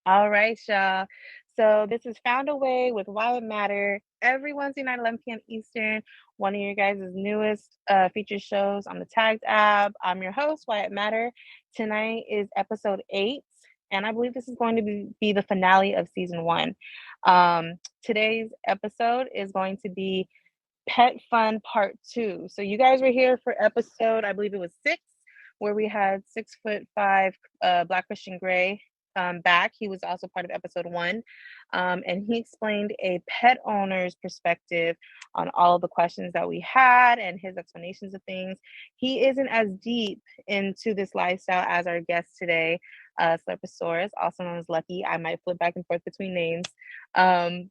All right, y'all. So this is Found a Way with Whyit Matter every Wednesday night, 11 p.m. Eastern. One of your guys' newest feature shows on the Tagged app. I'm your host, Whyit Matter. Tonight is episode 8, and I believe this is going to be the finale of season 1. Today's episode is going to be Pet Fun Part 2. So you guys were here for episode, I believe it was 6, where we had 6'5" Black Christian Gray back. He was also part of episode 1. And he explained a pet owner's perspective on all of the questions that we had and his explanations of things. He isn't as deep into this lifestyle as our guest today, Slvrpuhsaurus, also known as Lucky. I might flip back and forth between names.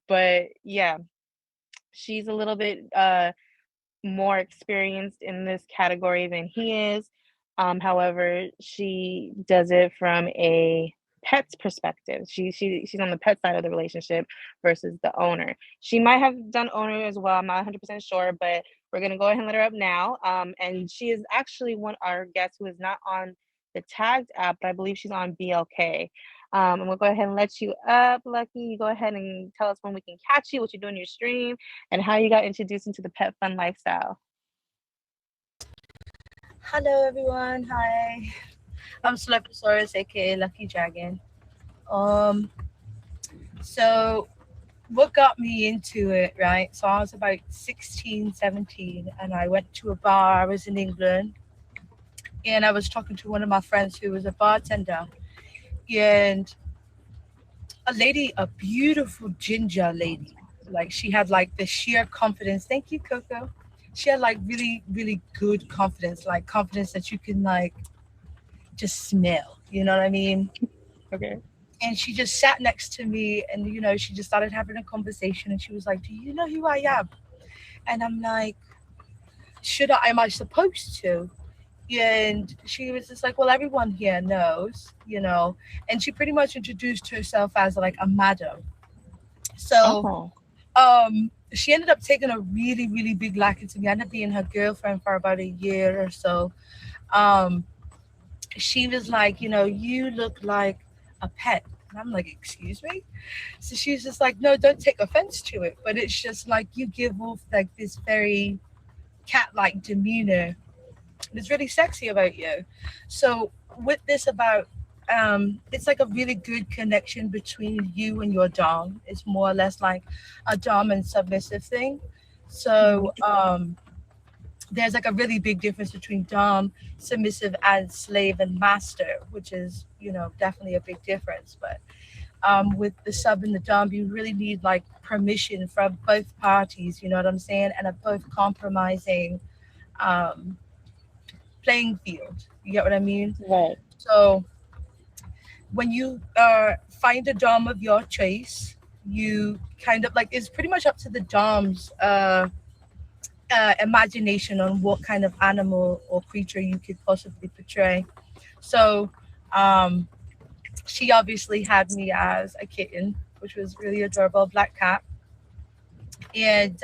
But yeah, she's a little bit more experienced in this category than he is. However, she does it from a pet's perspective. She's on the pet side of the relationship versus the owner. She might have done owner as well. I'm not 100% sure, but we're gonna go ahead and let her up now. And she is actually one our guest who is not on the Tagged app, but I believe she's on BLK. And we'll go ahead and let you up, Lucky. You go ahead and tell us when we can catch you, what you do in your stream, and how you got introduced into the pet fun lifestyle. Hello everyone, hi. I'm Slvrpuhsaurus, aka Lucky Dragon. Um, so what got me into it, right? So I was about 16, 17, and I went to a bar. I was in England, and I was talking to one of my friends who was a bartender, and a beautiful ginger lady. Like she had like the sheer confidence. Thank you, Coco. She had like really, really good confidence, like confidence that you can like just smell. You know what I mean? Okay. And she just sat next to me, and she just started having a conversation, and she was like, do you know who I am? And I'm like, should I, am I supposed to? And she was just like, well, everyone here knows. And she pretty much introduced herself as like a madam. So Oh. she ended up taking a really, really big liking to me. I ended up being her girlfriend for about a year or so. um she was like, you look like a pet. And I'm like, excuse me? So she's just like, no, don't take offense to it, but it's just like you give off like this very cat-like demeanor. It's really sexy about you. So with this about, it's like a really good connection between you and your dom. It's more or less like a dom and submissive thing. Hmm. So there's like a really big difference between dom, submissive, and slave and master, which is definitely a big difference. But with the sub and the dom, you really need like permission from both parties. You know what I'm saying? And a both compromising um, playing field. You get what I mean? Right. So when you find a dom of your choice, you kind of like, it's pretty much up to the dom's imagination on what kind of animal or creature you could possibly portray. So um, she obviously had me as a kitten, which was really adorable, black cat. And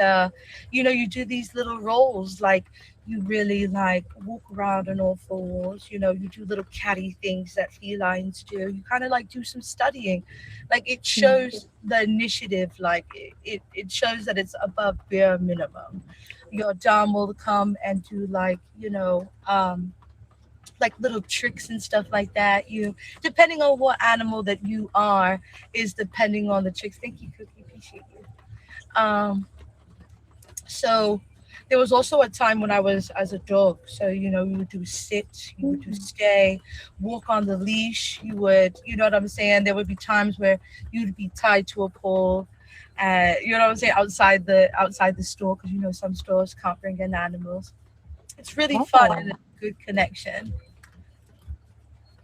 you do these little roles, like you really like walk around on all fours. You do little catty things that felines do. You kind of like do some studying, like it Hmm. shows the initiative, like it shows that it's above bare minimum. Your dom will come and do like little tricks and stuff like that. You, depending on what animal that you are, is depending on the tricks. Thank you, Cookie, appreciate you. Um so there was also a time when I was as a dog. So, you would do sit, you would do Hmm. stay, walk on the leash. You would, you know what I'm saying? There would be times where you'd be tied to a pole. You know what I'm saying? Outside the store, because some stores can't bring in animals. It's really fun Oh. and a good connection.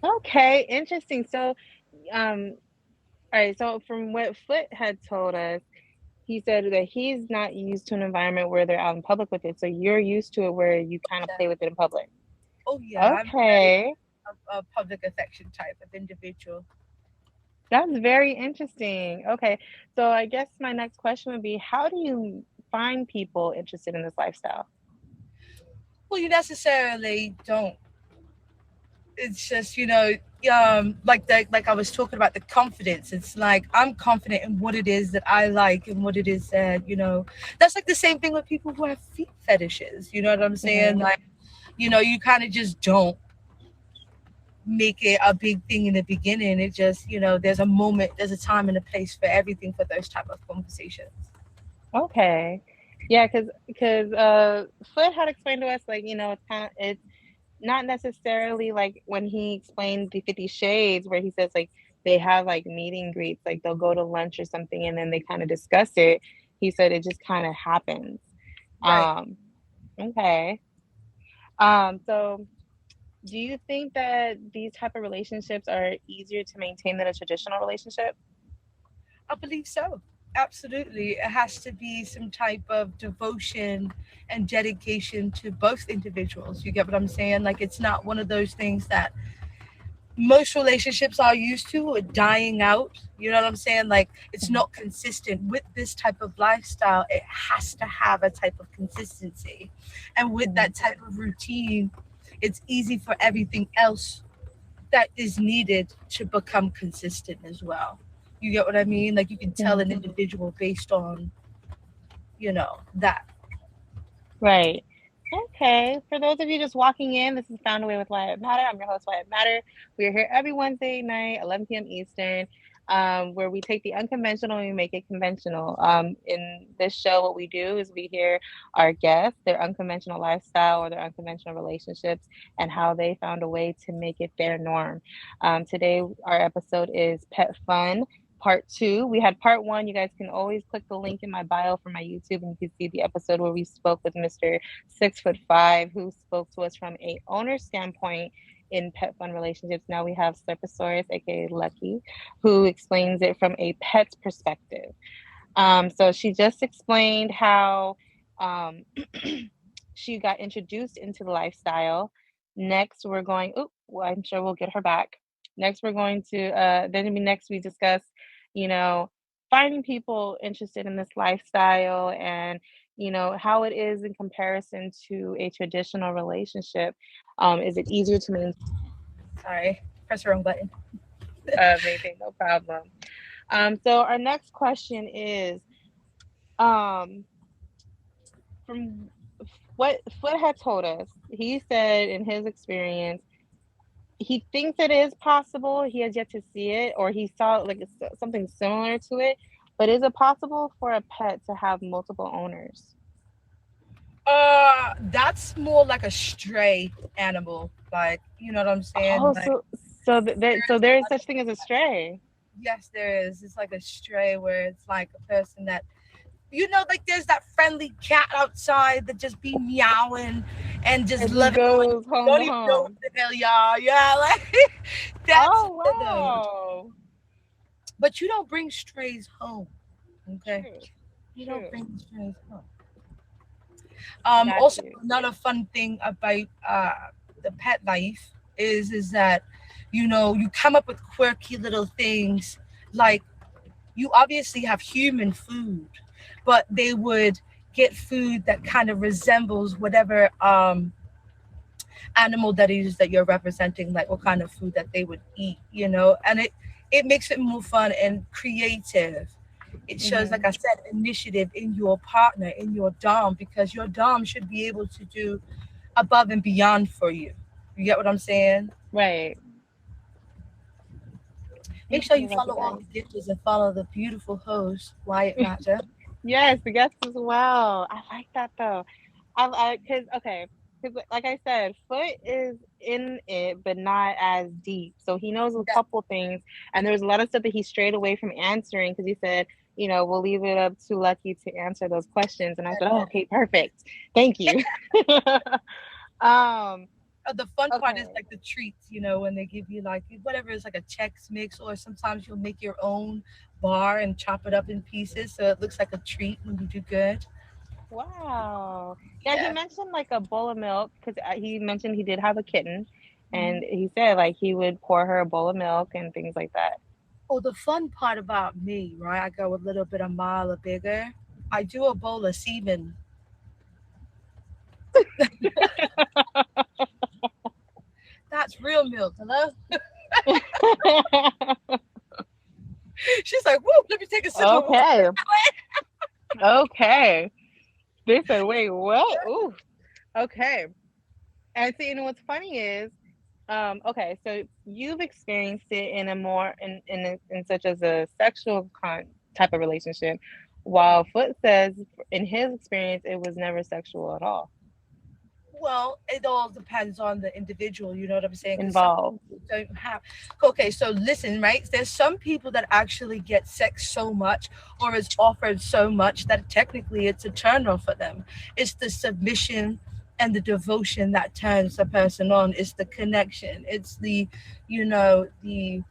Okay. Interesting. So, um, all right. So, from what Foot had told us, he said that he's not used to an environment where they're out in public with it. So you're used to it where you kind of Yeah. play with it in public. Oh yeah, I'm very Okay. a public affection type of individual. That's very interesting. Okay. So I guess my next question would be, how do you find people interested in this lifestyle? Well, you necessarily don't. It's just, like I was talking about the confidence. It's like I'm confident in what it is that I like and what it is that, that's like the same thing with people who have feet fetishes. You know what I'm saying? Hmm. Like, you kind of just don't make it a big thing in the beginning. It just, there's a moment, there's a time and a place for everything for those type of conversations. Okay. Yeah, because Foot had explained to us, like, it's not necessarily like when he explained the 50 Shades, where he says like they have like meet and greets, like they'll go to lunch or something and then they kind of discuss it. He said it just kind of happens. Right. Um, okay. So do you think that these type of relationships are easier to maintain than a traditional relationship? I believe so. Absolutely. It has to be some type of devotion and dedication to both individuals. You get what I'm saying? Like, it's not one of those things that most relationships are used to or dying out. You know what I'm saying? Like, it's Mhm. not consistent with this type of lifestyle. It has to have a type of consistency. And with Mhm. that type of routine, it's easy for everything else that is needed to become consistent as well. You get what I mean? Like, you can tell Mhm. an individual based on, that. Right. Okay. For those of you just walking in, this is Found a Way with Whyit Matter. I'm your host, Whyit Matter. We are here every Wednesday night, 11 p.m. Eastern, where we take the unconventional and we make it conventional. In this show, what we do is we hear our guests, their unconventional lifestyle or their unconventional relationships, and how they found a way to make it their norm. Today, our episode is Pet Fun. Part two. We had part one. You guys can always click the link in my bio for my YouTube and you can see the episode where we spoke with Mr. 6'5", who spoke to us from a owner standpoint in pet fun relationships. Now we have Slvrpuhsaurus, aka Lucky, who explains it from a pet's perspective. So she just explained how um, she got introduced into the lifestyle. Next, we're going. Oh, well, I'm sure we'll get her back. Next, we're going to. Next we discuss, you know, finding people interested in this lifestyle and how it is in comparison to a traditional relationship. Is it easier to Sorry, press the wrong button. maintain? No problem. So our next question is, um, from what Foot had told us, he said in his experience, he thinks it is possible. He has yet to see it, or he saw like something similar to it. But is it possible for a pet to have multiple owners? That's more like a stray animal. Like, you know what I'm saying? Oh, Like, so there's there a is lot of, such thing as a stray. yes, there is. It's like a stray where it's like a person that, like there's that friendly cat outside that just be meowing and just It just loving on you. goes You home don't to even know what home. the hell y'all. Yeah, like that's Oh one of those. wow. But you don't bring strays home. Okay, True. you don't True. bring strays home. Got Also, you. another fun thing about the pet life is that you come up with quirky little things, like you obviously have human food, but they would get food that kind of resembles whatever animal that it is that you're representing, like what kind of food that they would eat, and it makes it more fun and creative. It shows, Hmm. like I said, initiative in your partner, in your dom, because your dom should be able to do above and beyond for you. You get what I'm saying? Right. Make sure you Okay, that's follow all great. the gifters and follow the beautiful host, Whyit Matter. Yes, the guests as well. I like that though. Because okay, because like I said, Foot is in it, but not as deep. So he knows a Yeah, couple things, and there's a lot of stuff that he strayed away from answering because he said, we'll leave it up to Lucky to answer those questions. And I said, oh, yeah. okay, perfect. Thank you. um, The fun part is okay. like the treats, when they give you like whatever is like a Chex mix, or sometimes you'll make your own bar and chop it up in pieces so it looks like a treat when you do good. Wow. Yeah, he Yeah. mentioned like a bowl of milk because he mentioned he did have a kitten, and Mhm. he said like he would pour her a bowl of milk and things like that. Oh, the fun part about me, right? I go a little bit a mile or bigger. I do a bowl of semen. That's real milk. Hello? She's like, "Whoa, let me take a sip of water." Okay. Okay. They said, wait, what? Ooh. Okay. And see, and what's funny is, okay, so you've experienced it in a more in such as a sexual type of relationship, while Foot says in his experience it was never sexual at all Well, it all depends on the individual. You know what I'm saying? Because some involved. people don't have. Okay, so listen, right? There's some people that actually get sex so much or is offered so much that technically it's a turn on for them. It's the submission and the devotion that turns the person on. It's the connection. It's the, you know, the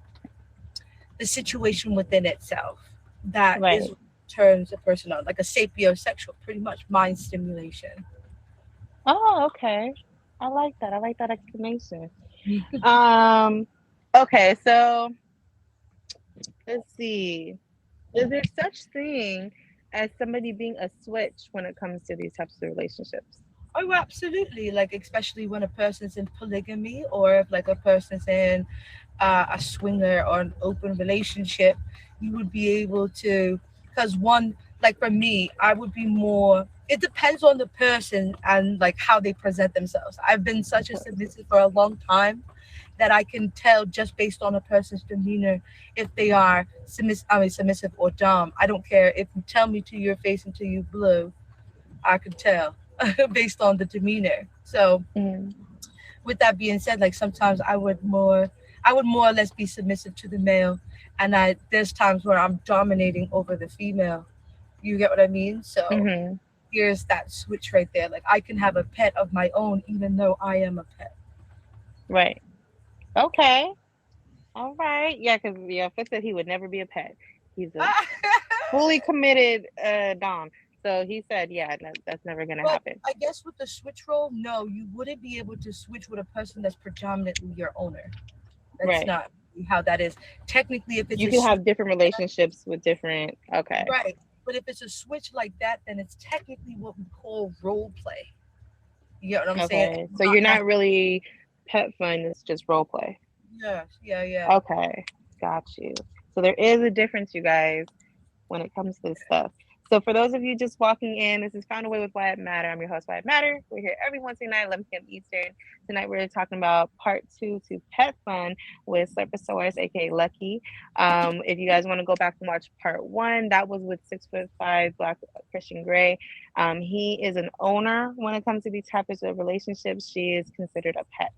situation within itself that is Right. what turns a person on, like a sapiosexual, pretty much mind stimulation. Oh, okay. I like that. I like that explanation. Um, okay, so let's see. Is there such thing as somebody being a switch when it comes to these types of relationships? Oh, absolutely. Like, especially when a person's in polygamy or if, like, a person's in a swinger or an open relationship, you would be able to, because one, like for me, I would be more, it depends on the person and like how they present themselves. I've been Of such a course. submissive for a long time that I can tell just based on a person's demeanor if they are submissive or dumb. I don't care if you tell me to your face until you blue. I could tell based on the demeanor. So Mm, with that being said, like sometimes I would more or less be submissive to the male, and I there's times where I'm dominating over the female. You get what I mean? So mm-hmm. here's that switch right there. Like I can have a pet of my own even though I am a pet. Right. Okay. All right. Yeah, because yeah, Foot said he would never be a pet. He's a fully committed dom. So he said, yeah, that's never gonna But happen. I guess with the switch role, no, you wouldn't be able to switch with a person that's predominantly your owner. That's Right. not how that is. Technically, if it's You a can switch, have different relationships with different. Okay. right? But if it's a switch like that, then it's technically what we call role play. You get what I'm saying? Okay. It's So not you're not necessarily. really pet fun. It's just role play. Yeah, yeah, yeah. Okay. Got you. So there is a difference, you guys, when it comes to this stuff. So for those of you just walking in, this is Found a Way with Whyit Matter. I'm your host, Whyit Matter. We're here every Wednesday night, 11 p.m. Eastern. Tonight we're talking about part two to pet fun with Slvrpuhsaurus, aka Lucky. If you guys want to go back and watch part one, that was with 6'5" Black Christian Grey. He is an owner when it comes to these types of relationships. She is considered a pet.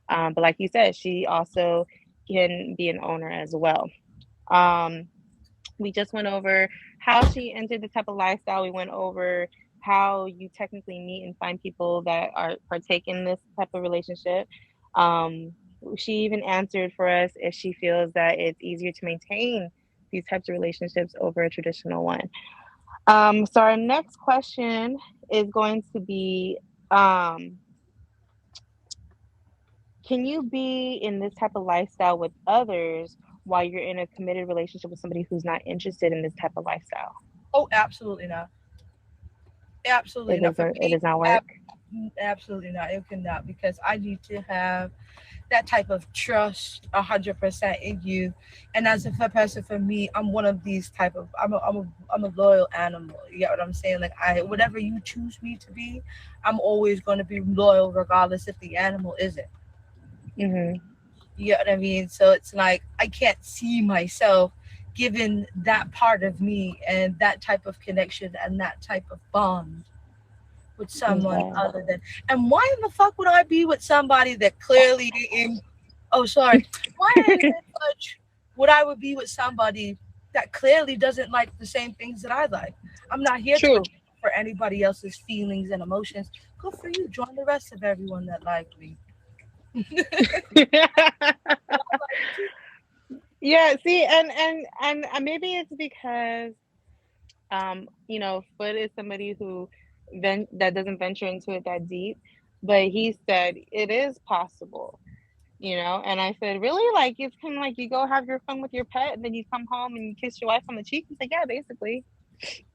But like you said, she also can be an owner as well. Um, we just went over how she entered the type of lifestyle. We went over how you technically meet and find people that are partake in this type of relationship. Um, she even answered for us if she feels that it's easier to maintain these types of relationships over a traditional one. So our next question is going to be, um, can you be in this type of lifestyle with others while you're in a committed relationship with somebody who's not interested in this type of lifestyle? Oh, absolutely not. Absolutely It not. For doesn't. It me, does not work. absolutely not. It cannot because I need to have that type of trust 100% in you. And as a person, for me, I'm one of these type of. I'm a loyal animal. You get what I'm saying? Like whatever you choose me to be, I'm always going to be loyal regardless if the animal isn't. Hmm. You get what I mean? So it's like I can't see myself given that part of me and that type of connection and that type of bond with someone Okay. other than. And why in the fuck would I be with somebody that clearly in? Oh, sorry. Why in such would I would be with somebody that clearly doesn't like the same things that I like? I'm not here to True. account for anybody else's feelings and emotions. Good for you. Join the rest of everyone that like me. I like you Yeah. See, and maybe it's because Foot is somebody who that doesn't venture into it that deep, but he said it is possible. And I said, really? Like it's kind of like you go have your fun with your pet, and then you come home and you kiss your wife on the cheek. He's like, yeah, basically.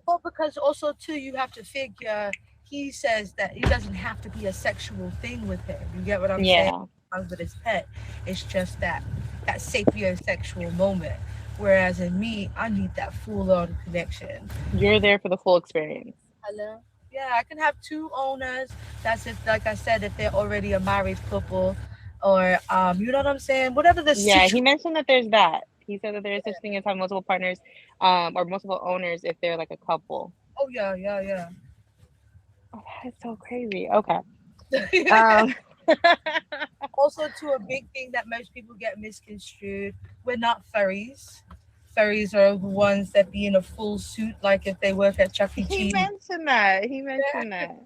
well, because also too, you have to figure. He says that it doesn't have to be a sexual thing with him. You get what I'm saying? Yeah. sometimes with his pet, it's just that sapiosexual moment. Whereas in me, I need that full on connection. You're there for the full experience. Hello. Yeah, I can have two owners. That's if, like I said, if they're already a married couple, or you know what I'm saying. Whatever the Yeah, he situation. mentioned that there's that. He said that there is such thing as having multiple partners, or multiple owners if they're like a couple. Oh yeah, yeah, yeah. Oh, that is so crazy. Okay. Um, Also, to a big thing that most people get misconstrued, we're not furries. Furries are the ones that be in a full suit, like if they work at Chuck E. he Cheese. mentioned that. He mentioned that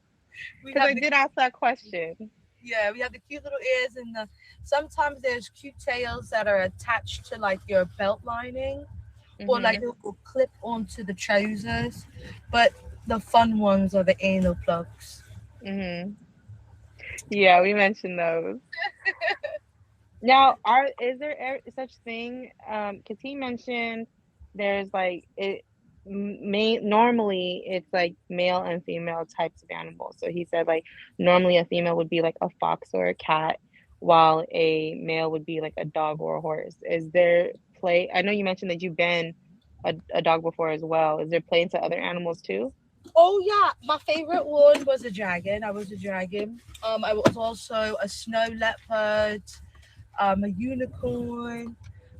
We because have I the did ask that question. yeah, we have the cute little ears and the sometimes there's cute tails that are attached to like your belt lining or like Hmm. it will clip onto the trousers. But the fun ones are the anal plugs. Hmm. Yeah, we mentioned those. Now, are is there such thing? Because he mentioned there's like it may normally it's like male and female types of animals. So he said like normally a female would be like a fox or a cat, while a male would be like a dog or a horse. Is there play? I know you mentioned that you've been a dog before as well. Is there play into other animals too? Oh yeah, my favorite one was a dragon. I was a dragon. I was also a snow leopard, a unicorn.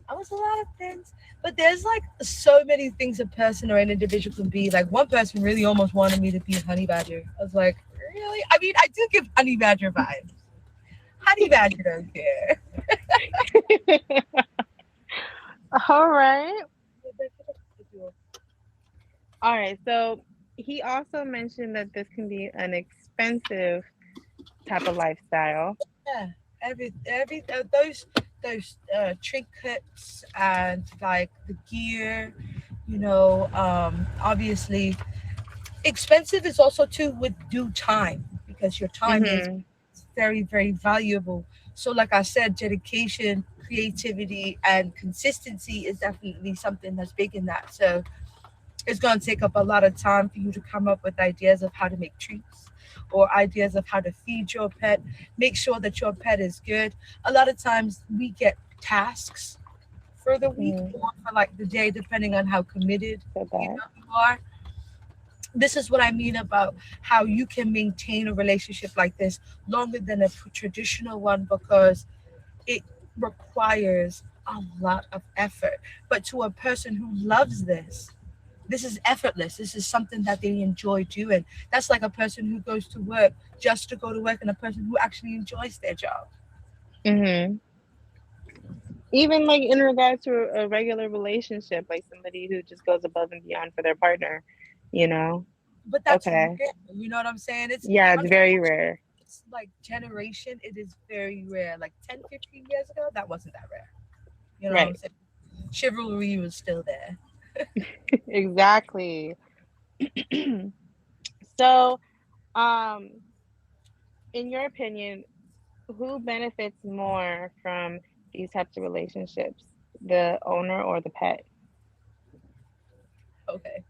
I was a lot of things. But there's like so many things a person or an individual can be. Like one person really almost wanted me to be a honey badger. I was like, really? I mean, I do give honey badger vibes. Honey badger don't care. All right. All right. So he also mentioned that this can be an expensive type of lifestyle. Yeah, those trinkets and like the gear, obviously expensive is also too with due time because your time is Hmm. very very valuable. So like I said, dedication, creativity, and consistency is definitely something that's big in that. So it's going to take up a lot of time for you to come up with ideas of how to make treats or ideas of how to feed your pet, make sure that your pet is good. A lot of times we get tasks for the week Mm, or for like the day, depending on how committed said that. you are. This is what I mean about how you can maintain a relationship like this longer than a traditional one because it requires a lot of effort. But to a person who loves this is effortless. This is something that they enjoy doing. That's like a person who goes to work just to go to work and a person who actually enjoys their job. Hmm. Even like in regards to a regular relationship, like somebody who just goes above and beyond for their partner, you know? But that's Okay. rare. You know what I'm saying? Yeah, it's very Unfortunately, rare. it's like generation, it is very rare. Like 10, 15 years ago, that wasn't that rare. You know what I'm Right. saying? Chivalry was still there. Exactly. So, um, in your opinion, who benefits more from these types of relationships, the owner or the pet? Okay.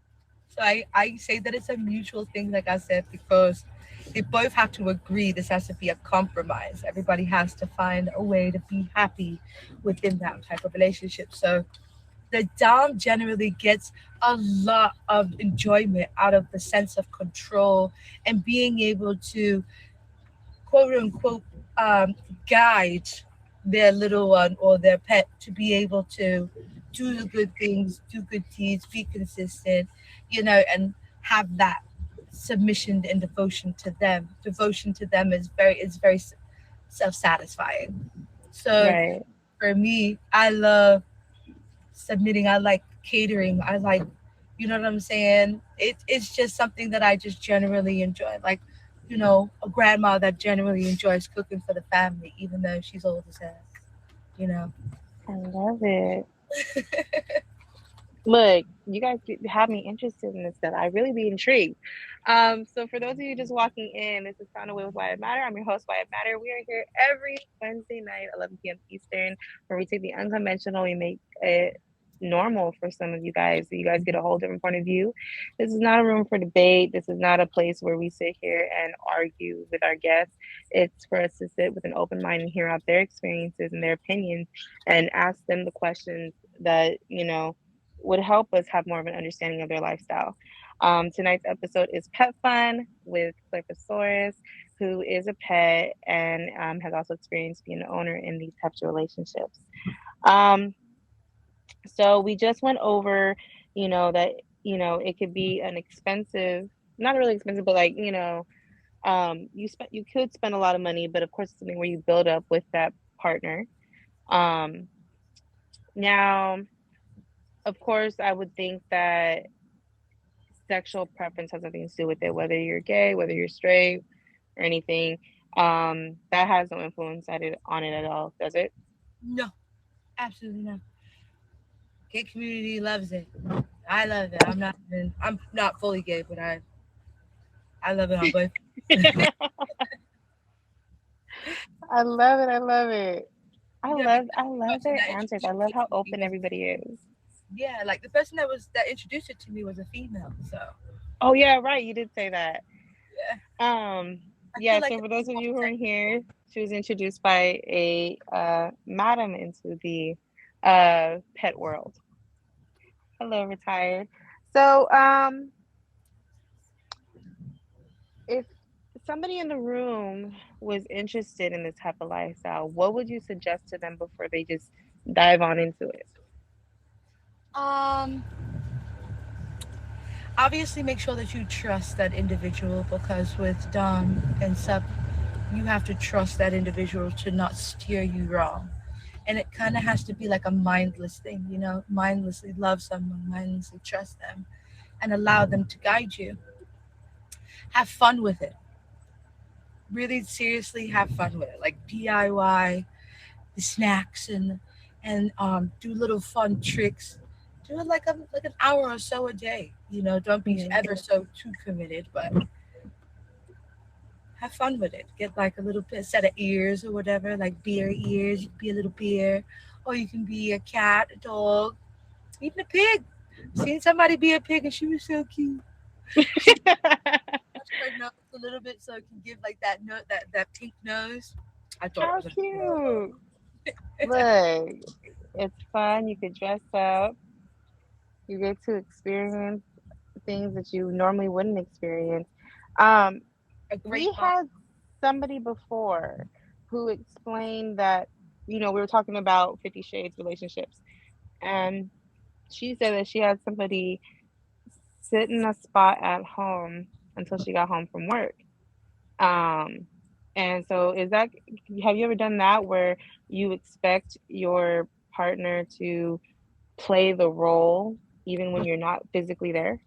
So I say that it's a mutual thing, like I said, because they both have to agree this has to be a compromise. Everybody has to find a way to be happy within that type of relationship. So the dom generally gets a lot of enjoyment out of the sense of control and being able to quote unquote um, guide their little one or their pet to be able to do the good things, do good deeds, be consistent, and have that submission and devotion to them. Devotion to them is very self satisfying. So Right. for me, I love submitting. I like catering. I like, you know what I'm saying? It's just something that I just generally enjoy. Like, a grandma that generally enjoys cooking for the family, even though she's old as hell, you know? I love it. Look, you guys have me interested in this stuff. I really be intrigued. So for those of you just walking in, this is Found a Way with Whyit Matter. I'm your host, Whyit Matter. We are here every Wednesday night, 11 p.m. Eastern, where we take the unconventional, we make it normal for some of you guys. So you guys get a whole different point of view. This is not a room for debate. This is not a place where we sit here and argue with our guests. It's for us to sit with an open mind and hear out their experiences and their opinions and ask them the questions that, would help us have more of an understanding of their lifestyle. Tonight's episode is Pet Fun with Slvrpuhsaurus, who is a pet and has also experienced being an owner in these types of relationships. Um, so we just went over, that it could be an expensive, not really expensive, but like you could spend a lot of money, but of course it's something where you build up with that partner. Um, Now, of course, I would think that sexual preference has nothing to do with it, whether you're gay, whether you're straight, or anything. That has no influence on it at all, does it? No, absolutely not. Gay community loves it. I love it. I'm not fully gay, but I love it on both. I love it. I love it. I Yeah, love because I the love person their that answers. I introduced love it how to me open was everybody is. yeah, like the person that introduced it to me was a female. So Oh yeah, right. You did say that. yeah, I feel Yeah, like so it for was those of more you who are protected. here, she was introduced by a madam into the pet world. Hello, retired. So, if somebody in the room was interested in this type of lifestyle, what would you suggest to them before they just dive on into it? Um, Obviously, make sure that you trust that individual because with dom and sub, you have to trust that individual to not steer you wrong. And it kind of has to be like a mindless thing, mindlessly love someone, mindlessly trust them, and allow them to guide you. Have fun with it. Really seriously have fun with it. Like DIY the snacks and do little fun tricks. Do it like an hour or so a day. Don't be Hmm. ever so too committed, but have fun with it. Get like a little set of ears or whatever, like bear ears. You can be a little bear, or you can be a cat, a dog, even a pig. Seen somebody be a pig and she was so cute. She touched her nose a little bit so it can give like that pink nose. I thought it How was adorable. cute. Look, it's fun. You could dress up. You get to experience things that you normally wouldn't experience. Um, A great we mom. had somebody before who explained that, we were talking about 50 Shades relationships, and she said that she had somebody sit in a spot at home until she got home from work. Um, and so have you ever done that where you expect your partner to play the role even when you're not physically there?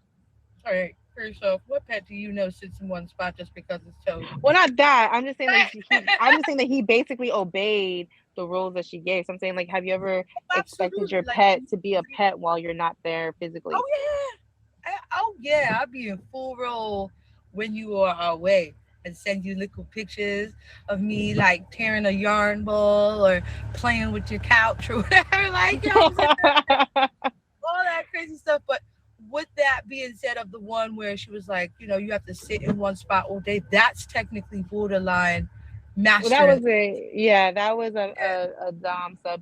All right, first off, what pet do you know sits in one spot just because it's told? Well, not that. I'm just saying that he basically obeyed the rules that she gave. So I'm saying, like, have you ever expected Absolutely. your pet to be a pet while you're not there Oh physically? yeah. Oh yeah. I'll be in full role when you are away and send you little pictures of me like tearing a yarn ball or playing with your couch or whatever. Like, I'm saying? All that crazy stuff. But with that being said, of the one where she was like, you have to sit in one spot all day, that's technically borderline Well, that mastering. was that was a dom sub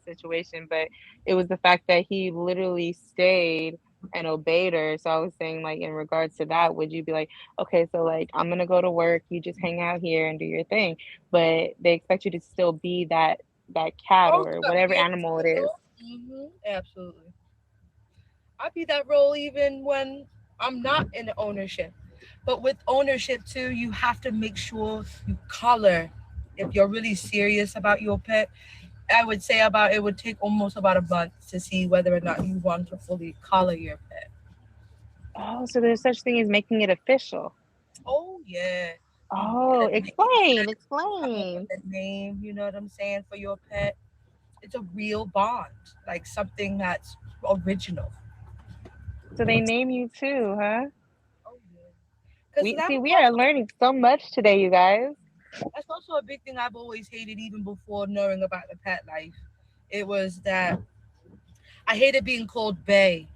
situation, but it was the fact that he literally stayed and obeyed her. So I was saying, like, in regards to that, would you be like, okay, so like I'm gonna go to work, you just hang out here and do your thing, but they expect you to still be that cat Oh, or you got to whatever be animal it is. accessible. Absolutely. I be that role even when I'm not in ownership. But with ownership too, you have to make sure you color. If you're really serious about your pet, I would say about it would take almost about a month to see whether or not you want to fully color your pet. Oh, so there's such thing as making it official. Oh yeah, you Oh, gotta make sure explain, that you come up with explain. a name. You know what I'm saying for your pet. It's a real bond, like something that's original. So they name you too, huh? Oh yeah, because We that see was we are also learning so much today, you guys. that's also a big thing I've always hated, even before knowing about the pet life. It was that I hated being called Bay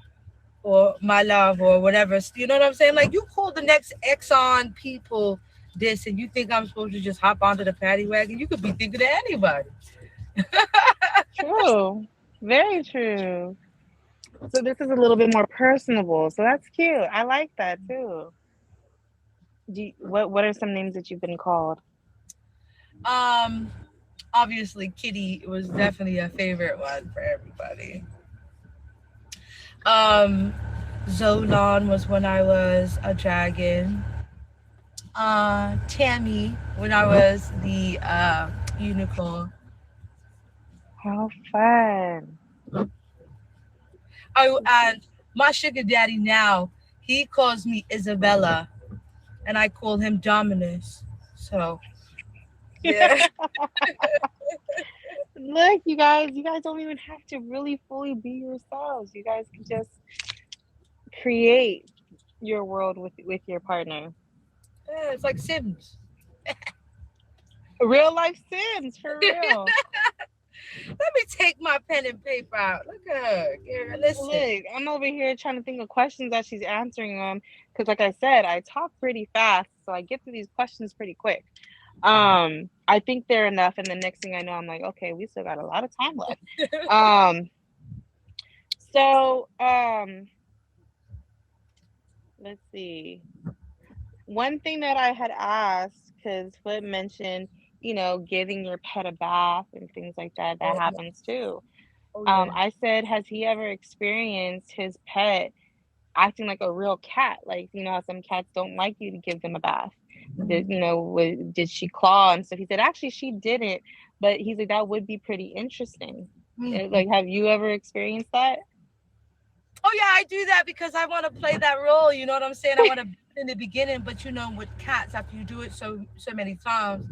or my love or whatever. You know what I'm saying? Like you call the next Exxon people this, and you think I'm supposed to just hop onto the paddy wagon? You could be thinking of anybody. True. Very true. So this is a little bit more personable. So that's cute. I like that too. What are some names that you've been called? Um, Obviously, Kitty was definitely a favorite one for everybody. Um, Zolan was when I was a dragon. Tammy when I was the unicorn. How fun. And my sugar daddy now, he calls me Isabella, and I call him Dominus. So yeah. Look, you guys don't even have to really fully be yourselves. You guys can just create your world with your partner. Yeah, it's like Sims. Real life Sims for real. Let me take my pen and paper out. Look at her. Girl, listen. Look, I'm over here trying to think of questions as she's answering them because, like I said, I talk pretty fast, so I get to these questions pretty quick. I think they're enough, and the next thing I know, I'm like, okay, we still got a lot of time left. Um, so let's see. One thing that I had asked, because Flip mentioned, giving your pet a bath and things like that, that Oh yeah. happens too. Oh yeah. I said, has he ever experienced his pet acting like a real cat? Like, how some cats don't like you to give them a bath. Did she claw and stuff? He said, actually, she didn't, but he's like, that would be pretty interesting. Mhm. Like, have you ever experienced that? Oh yeah, I do that because I want to play that role. You know what I'm saying? I want to in the beginning, but with cats, after you do it so many times,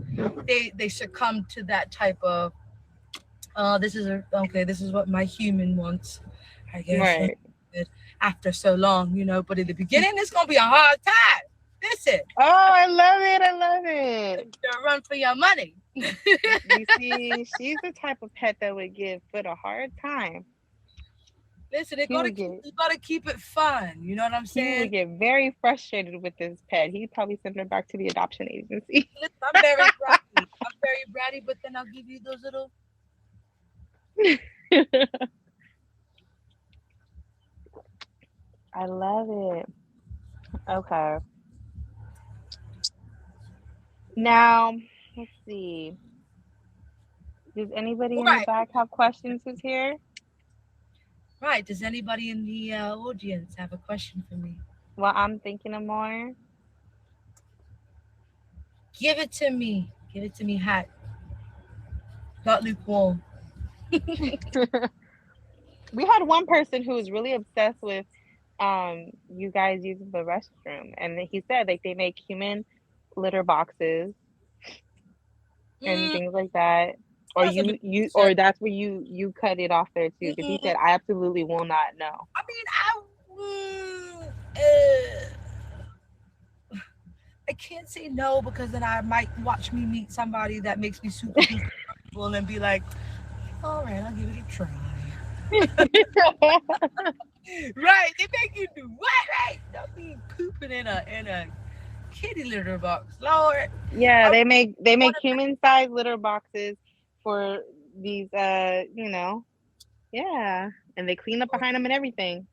they succumb to that type of this is what my human wants, I guess. Right. After so long, but in the beginning, it's gonna be a hard time. Listen, Oh, I love it. I love it. you run for your money. You see, she's the type of pet that would give Foot a hard time. Listen, He would get you gotta keep it fun. You know what I'm he would saying? get very frustrated with this pet. He'd probably send her back to the adoption agency. Listen, I'm very bratty. I'm very bratty, but then I'll give you those little. I love it. Okay. Now, let's see. Does anybody in the Right, back have questions who's here? right. Does anybody in the audience have a question for me? Well, I'm thinking of more. Give it to me. Give it to me hot, not lukewarm. We had one person who was really obsessed with you guys using the restroom, and he said like they make human litter boxes and Mm, things like that. Or that's a bit you excessive. or that's where you cut it off there too, because he Mm, said I absolutely will not know. I mean, I can't say no because then I might watch me meet somebody that makes me super duper comfortable and be like, all right, I'll give it a try. Right? They make you do what? Right? Don't be pooping in a kitty litter box, Lord. Yeah, I they make want to. human sized litter boxes for these yeah, and they clean up behind them and everything.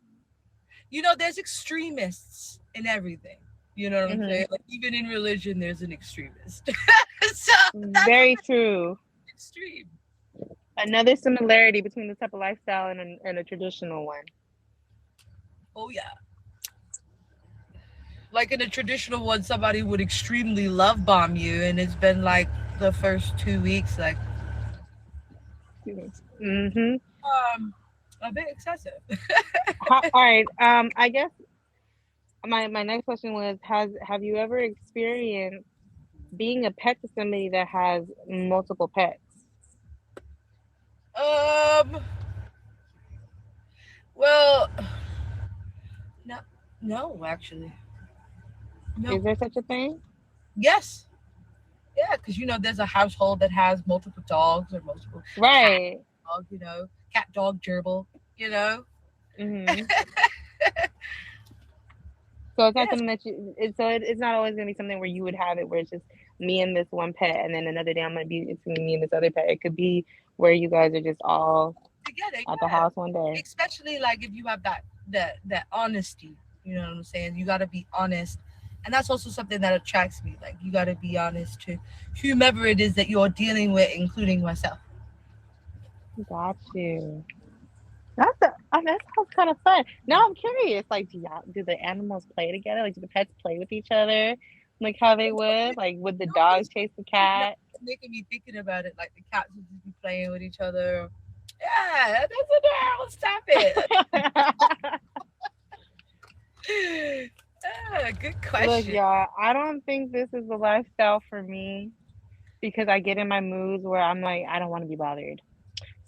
There's extremists in everything. You know what I'm Hmm. saying? Like even in religion, there's an extremist. So that's what Very true. extreme. Another similarity between this type of lifestyle and a traditional one. Oh yeah. Like in a traditional one, somebody would extremely love bomb you, and it's been like the first 2 weeks, like Mm-hmm. um, a bit excessive. All right. I guess my next question was, have you ever experienced being a pet to somebody that has multiple pets? um, well, no, no, actually, Is no. there such a thing? Yes, yeah, because there's a household that has multiple dogs or multiple cat Right. dog, cat dog gerbil. you know? Mhm. So it's not Yes, something that it's not always gonna be something where you would have it where it's just me and this one pet, and then another day it's gonna be me and this other pet. It could be where you guys are just all together, at the yeah. house one day. Especially like if you have that honesty, you know what I'm saying? You gotta be honest. And that's also something that attracts me. Like you gotta be honest to whomever it is that you're dealing with, including myself. Got you. That sounds kind of fun. Now I'm curious. Like, do the animals play together? Like, do the pets play with each other? Like how they would? Like, would the No, dog it's chase the no, cat? it's making me thinking about it. Like the cats would just be playing with each other. Yeah, that's adorable. Stop it. Good Look, question. y'all, I don't think this is the lifestyle for me because I get in my moods where I'm like, I don't want to be bothered.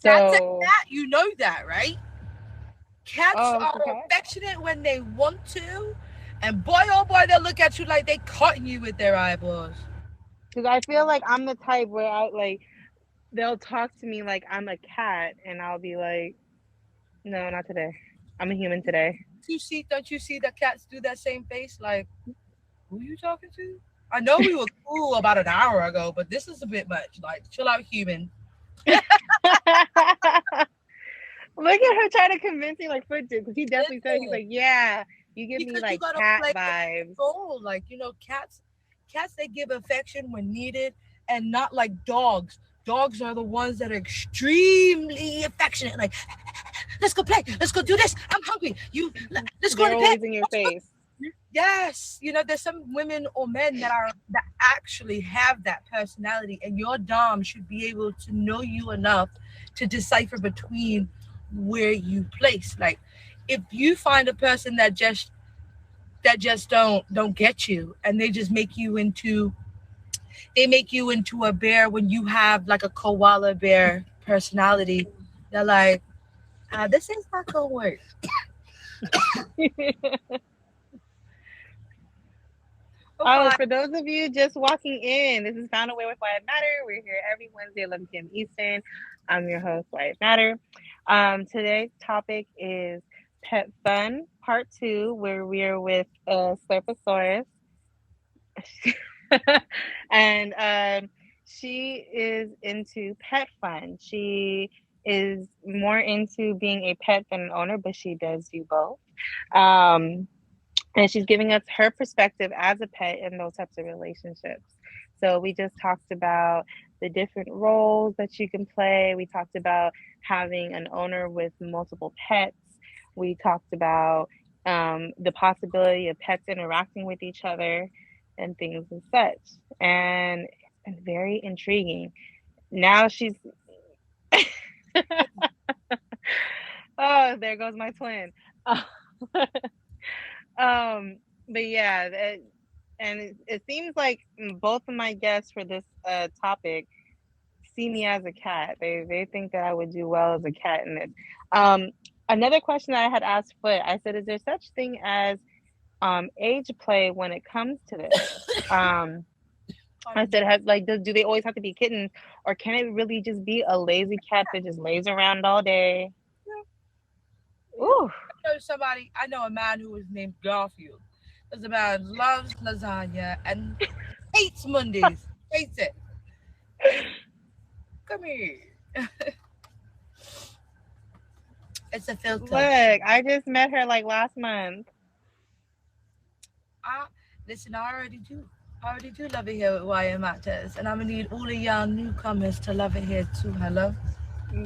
That's a So, cat. You know that, right? Cats oh, it's are okay. affectionate when they want to, and boy, oh boy, they'll look at you like they cutting you with their eyeballs. Because I feel like I'm the type where they'll talk to me like I'm a cat, and I'll be like, no, not today. I'm a human today. Don't you see that cats do that same face? Like, who you talking to? I know we were cool about an hour ago, but this is a bit much. Like, chill out, human. Look at her trying to convince me, like, Foot did, because he definitely said, he's Listen, like, yeah, you give me because you like gotta cat play the vibes. role. Like, cats they give affection when needed, and not like dogs. Dogs are the ones that are extremely affectionate. Like, let's go play. Let's go do this. I'm hungry. Let's go They're to bed. always in your face. Yes, there's some women or men that actually have that personality, and your dom should be able to know you enough to decipher between where you place. Like, if you find a person that just don't get you, and they make you into a bear when you have like a koala bear personality, they're like, this is not gonna work. Oh, Okay. for those of you just walking in, this is Found a Way with Whyit Matter. We're here every Wednesday, 11 p.m. Eastern. I'm your host, Whyit Matter. Today's topic is Pet Fun Part 2, where we are with Slurposaurus. And she is into pet fun. She is more into being a pet than an owner, but she does do both. Um, and she's giving us her perspective as a pet in those types of relationships. So we just talked about the different roles that you can play. We talked about having an owner with multiple pets. We talked about the possibility of pets interacting with each other and things and such. And it's been very intriguing. Now she's oh, there goes my twin. But yeah, and it seems like both of my guests for this topic see me as a cat. They think that I would do well as a cat in this. Um, Another question that I had asked Foot, I said, is there such thing as age play when it comes to this? Um, I Pardon me. said, do they always have to be kittens, or can it really just be a lazy cat that just lays around all day? Yeah. Ooh, I know a man who was named Garfield. This man loves lasagna and hates Mondays. Hates it. Come here. It's a filter. look, I just met her like last month. I, Listen, I already do love it here with Whyit Matters. And I'm going to need all of y'all newcomers to love it here too. Hello?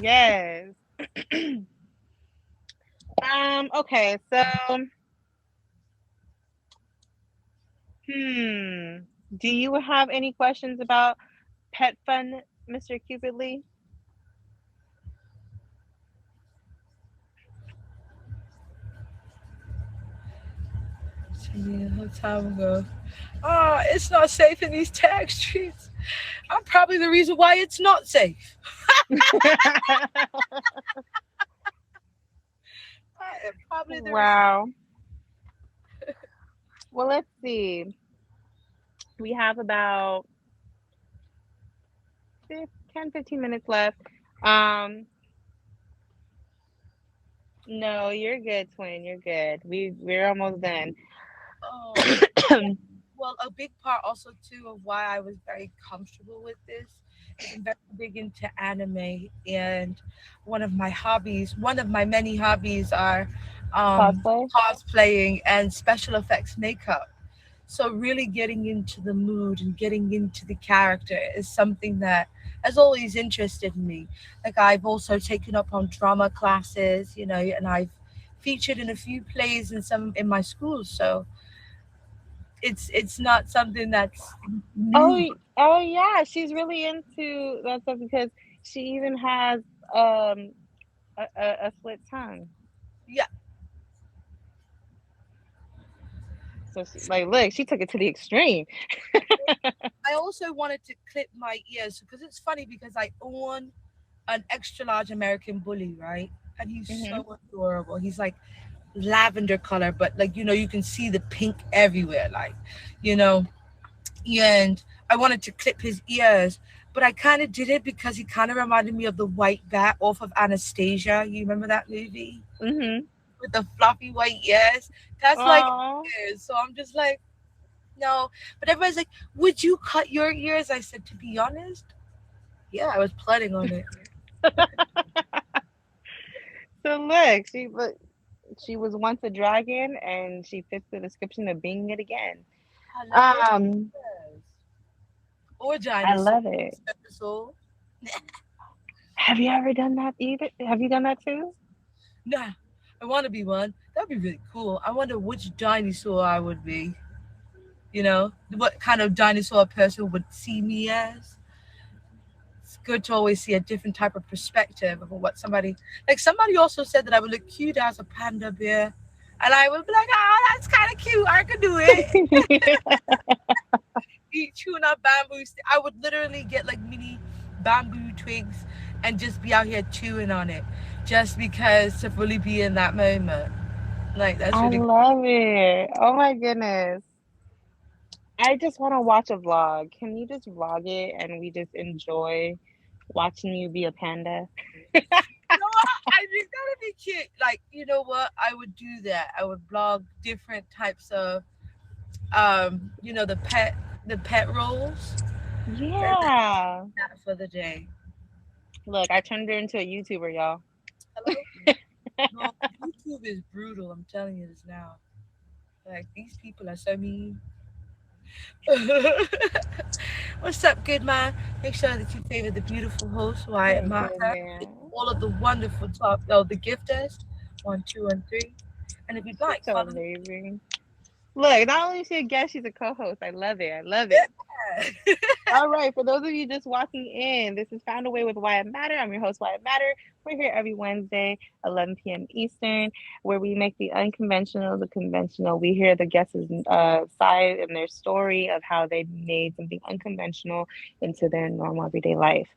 Yes. Okay, so hmm. Do you have any questions about pet fun, Mr. Cupid Lee? See, a long time ago. It's not safe in these tag streets. I'm probably the reason why it's not safe. I am probably the reason. Wow. Well, let's see. We have about 10, 15 minutes left. Um, No, you're good, twin. You're good. We're almost done. Um, well, a big part also too of why I was very comfortable with this is I'm very big into anime, and one of my many hobbies are Cosplay. cosplaying and special effects makeup. So really getting into the mood and getting into the character is something that has always interested me. Like I've also taken up on drama classes, you know, and I've featured in a few plays in some in my school. So it's not something that's Oh, new. oh yeah, she's really into that stuff because she even has um a split tongue. Yeah. So she like look, she took it to the extreme. I also wanted to clip my ears because it's funny because I own an extra large American bully, right? And he's Hmm. so adorable. He's like lavender color, but like you can see the pink everywhere, like you know. And I wanted to clip his ears, but I kind of did it because he kind of reminded me of the white bat off of Anastasia. You remember that movie Hmm. with the fluffy white ears? That's like Oh, ears. So I'm just like, no. But everybody's like, would you cut your ears? I said, to be honest, yeah, I was planning on it. so look, she was once a dragon and she fits the description of being it again. Hello, Um, yes. Or I dinosaur, love it. dinosaur. Have you ever done that either? Have you done that too? Nah, I want to be one. That'd be really cool. I wonder which dinosaur I would be. You know, what kind of dinosaur a person would see me as. It's good to always see a different type of perspective of what somebody like. Somebody also said that I would look cute as a panda bear, and I would be like, "Oh, that's kind of cute. I could do it." Eat chewing up bamboo. I would literally get like mini bamboo twigs and just be out here chewing on it, just because to really be in that moment. Like that's I really love it. Oh my goodness. I just want to watch a vlog. Can you just vlog it and we just enjoy watching you be a panda? you know what? I think that'd be cute. Like, you know what? I would do that. I would blog different types of the pet roles. And Yeah. that for the day. Look, I turned her into a YouTuber, y'all. Hello? No, YouTube is brutal, I'm telling you this now. Like these people are so mean. What's up, good man? Make sure that you favor the beautiful host, Whyit Good, good Matter, man. all of the wonderful the gifters, 1, 2, and 3. And if you'd She's like, so follow me. amazing. Look, not only is she a guest, she's a co-host. I love it. I love it. All right, for those of you just walking in, this is Found a Way with Whyit Matter. I'm your host, Whyit Matter. We're here every Wednesday, 11 p.m. Eastern, where we make the unconventional the conventional. We hear the guests' side and their story of how they made something unconventional into their normal everyday life.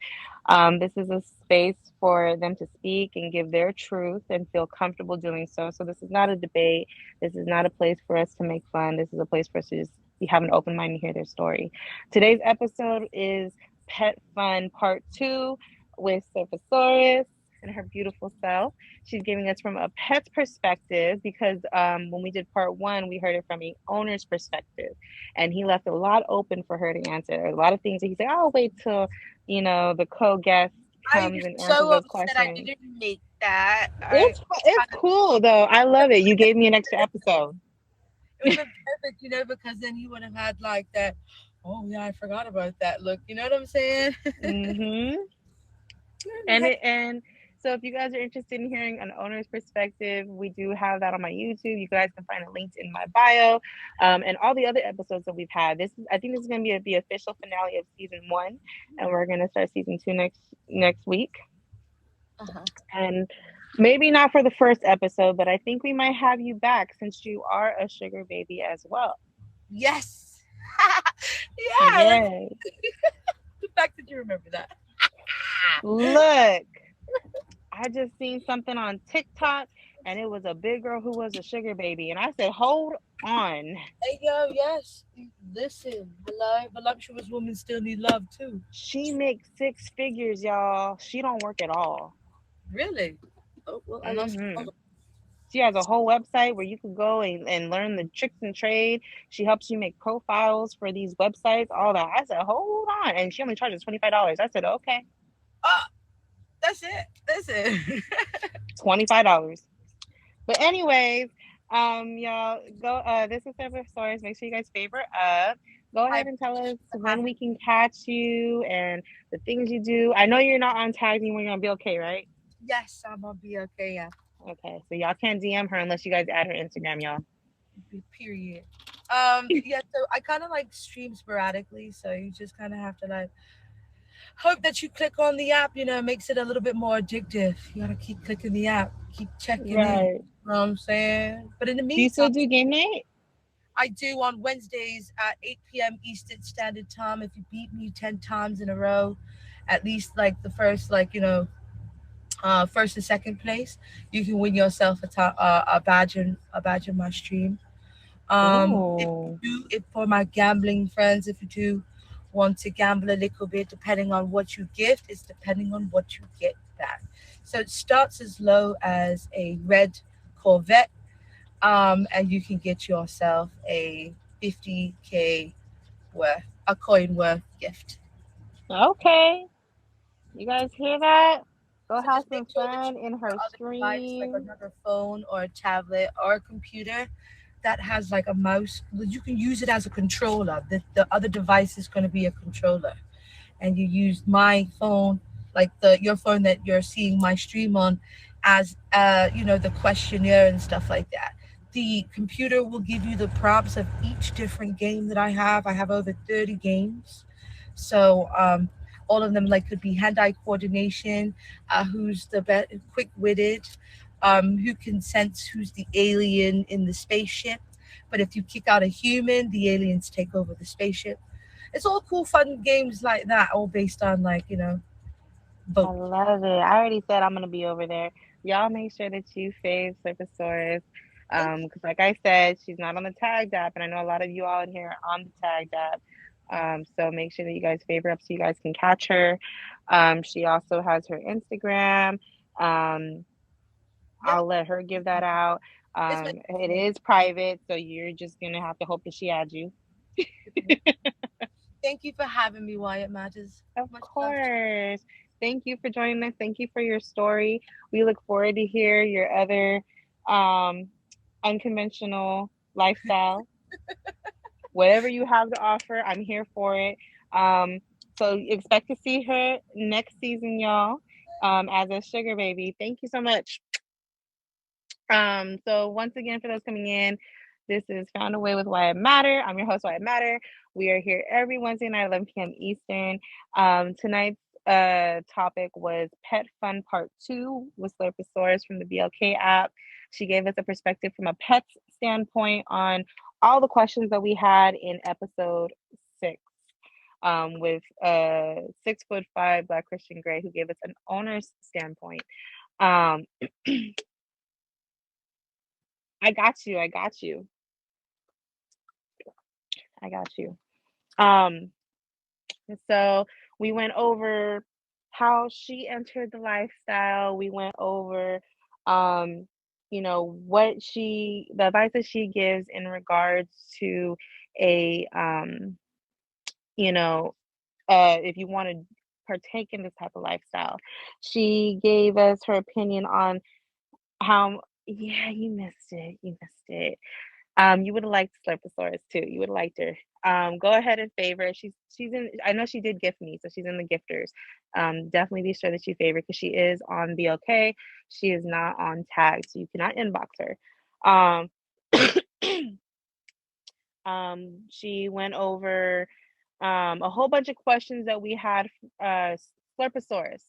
This is a space for them to speak and give their truth and feel comfortable doing so. So, this is not a debate. This is not a place for us to make fun. This is a place for us to just have an open mind and hear their story. Today's episode is Pet Fun Part 2 with Slvrpuhsaurus and her beautiful self. She's giving us from a pet's perspective because when we did part 1, we heard it from a owner's perspective. And he left a lot open for her to answer. A lot of things that he said, I'll wait till, the co-guest I comes am and answers so those upset I questions. didn't make that. It's cool though. I love it. You gave me an extra episode. It would have been perfect, because then you would have had like that. Oh yeah, I forgot about that. Look, you know what I'm saying? Hmm. And Heck, so if you guys are interested in hearing an owner's perspective, we do have that on my YouTube. You guys can find it linked in my bio, and all the other episodes that we've had. I think this is going to be the official finale of season 1, and we're going to start season 2 next week. uh-huh. And maybe not for the first episode, but I think we might have you back since you are a sugar baby as well. Yes. Yeah, Yes. the fact that you remember that. Look, I just seen something on TikTok and it was a big girl who was a sugar baby. And I said, hold on. Hey yo, yes. Listen, voluptuous women still need love too. She makes 6 figures, y'all. She don't work at all. Really? Oh well, I lost Hmm. count. She has a whole website where you can go and learn the tricks and trade. She helps you make profiles for these websites, all that. I said, hold on. And she only charges $25. I said, okay, Oh, that's it. That's it. $25. But anyways, y'all go. This is Slvrpuhsaurus. Make sure you guys favorite up. Go I ahead and tell appreciate us you for when having we me. can catch you and the things you do. I know you're not on tags anymore. You're gonna be okay, right? Yes, I'm gonna be okay. Yeah. Okay, so y'all can't DM her unless you guys add her Instagram, y'all. Period. Yeah, so I kind of like stream sporadically, so you just kind of have to like hope that you click on the app. Makes it a little bit more addictive. You gotta keep clicking the app, keep checking in. Right. You know what I'm saying? But in the Do you meantime, still do game night? I do on Wednesdays at 8 p.m. Eastern Standard Time. If you beat me 10 times in a row, at least like the first, first and second place, you can win yourself a badge in my stream. If you Oh, do it for my gambling friends, if you do want to gamble a little bit, depending on what you gift, it's depending on what you get back. So it starts as low as a red Corvette, and you can get yourself a 50K worth, a coin worth gift. okay. You guys hear that? Go So have just make some sure that fun you in use her your other device, like stream. another phone or a tablet or a computer that has like a mouse. You can use it as a controller. The other device is going to be a controller, and you use my phone, like the your phone that you're seeing my stream on, as the questionnaire and stuff like that. The computer will give you the prompts of each different game that I have. I have over 30 games, so all of them like could be hand-eye coordination, who's the best, quick-witted, who can sense who's the alien in the spaceship. But if you kick out a human, the aliens take over the spaceship. It's all cool, fun games like that, all based on I vote. love it. I already said I'm gonna be over there. Y'all make sure that you fave Slurposaurus. Thank Because like I said, she's not on the tagged app, and I know a lot of you all in here are on the tagged app. So make sure that you guys favor up so you guys can catch her. She also has her Instagram. Um, you. Yep, I'll let her give that out. it's my It name. is private, so you're just gonna have to hope that she adds you. Thank you for having me, Wyatt Matters. Of Much love to you. course. Thank you for joining us. Thank you for your story. We look forward to hear your other um, unconventional lifestyle. Whatever you have to offer, I'm here for it. Um, so expect to see her next season, y'all, as a sugar baby. Thank you so much. So once again, for those coming in, this is Found a Way with Whyit Matter. I'm your host, Whyit Matter. We are here every Wednesday night, 11 p.m. Eastern. Tonight's topic was Pet Fun Part 2 with Slurposaurus from the BLK app. She gave us a perspective from a pet's standpoint on all the questions that we had in episode 6. With 6'5" Black Christian Gray, who gave us an owner's standpoint. Um, I got you. I got you. I got you. Um, so we went over how she entered the lifestyle. We went over, um, the advice that she gives in regards to a, you know, if you want to partake in this type of lifestyle. She gave us her opinion on how, yeah, you missed it. You missed it. You would have liked Slurposaurus too. You would have liked her. Go ahead and favor. She's in. I know she did gift me, so she's in the gifters. Definitely be sure that you favor because she is on BLK. She is not on tag, so you cannot inbox her. Um, she went over a whole bunch of questions that we had. Slurposaurus.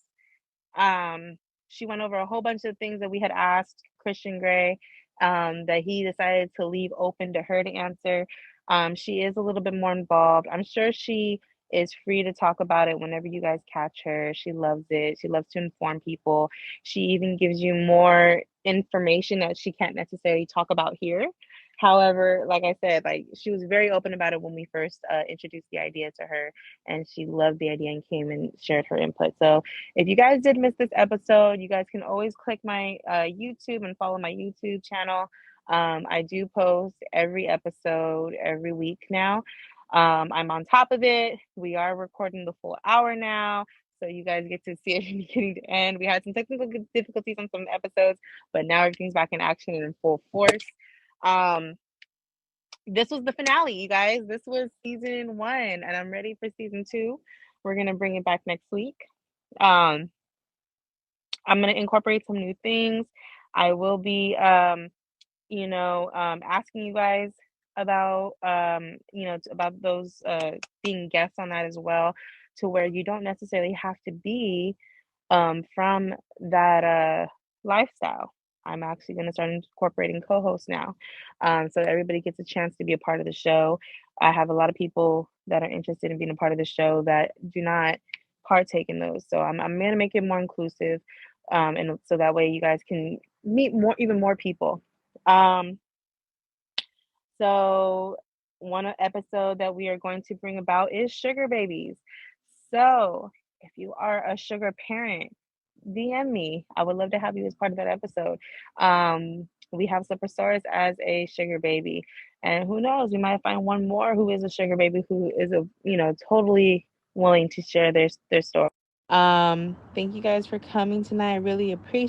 Um, she went over a whole bunch of things that we had asked Christian Gray, that he decided to leave open to her to answer. She is a little bit more involved. I'm sure she is free to talk about it whenever you guys catch her. She loves it. She loves to inform people. She even gives you more information that she can't necessarily talk about here. However, like I said, like she was very open about it when we first introduced the idea to her, and she loved the idea and came and shared her input. So, if you guys did miss this episode, you guys can always click my YouTube and follow my YouTube channel. I do post every episode every week now. I'm on top of it. We are recording the full hour now. So you guys get to see it from beginning to end. We had some technical difficulties on some episodes, but now everything's back in action and in full force. Um, this was the finale, you guys. This was season one, and I'm ready for season two. We're gonna bring it back next week. Um, I'm gonna incorporate some new things. I will be, asking you guys about, about those being guests on that as well, to where you don't necessarily have to be from that lifestyle. I'm actually going to start incorporating co hosts now, so that everybody gets a chance to be a part of the show. I have a lot of people that are interested in being a part of the show that do not partake in those. So I'm going to make it more inclusive, and so that way you guys can meet even more people. Um, so, one episode that we are going to bring about is sugar babies. So, if you are a sugar parent, DM me. I would love to have you as part of that episode. We have Slvrpuhsaurus as a sugar baby, and who knows, we might find one more who is a sugar baby who is totally willing to share their story. Thank you guys for coming tonight. I really appreciate